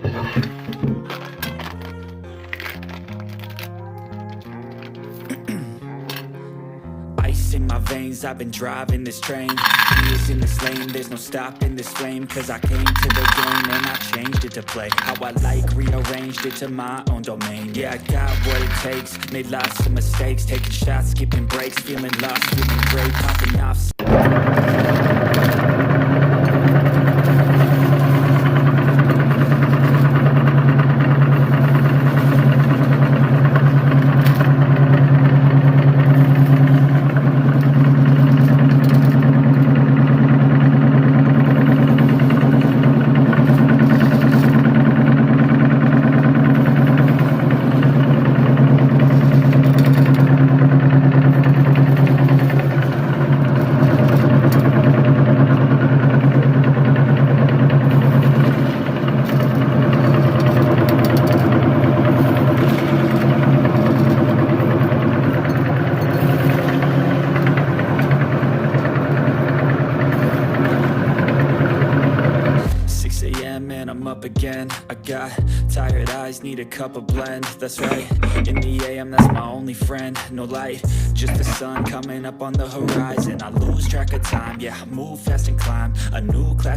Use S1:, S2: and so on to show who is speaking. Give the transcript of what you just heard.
S1: Ice in my veins, I've been driving this train. Years in this lane, there's no stopping this flame. Cause I came to the game and I changed it to play how I like, rearranged it to my own domain. Yeah, I got what it takes, made lots of mistakes, taking shots, skipping breaks, feeling lost, feeling great, popping off. And I'm up again. I got tired eyes, need a cup of blend. That's right, in the AM, that's my only friend. No light, just the sun coming up on the horizon. I lose track of time, yeah, I move fast and climb a new class.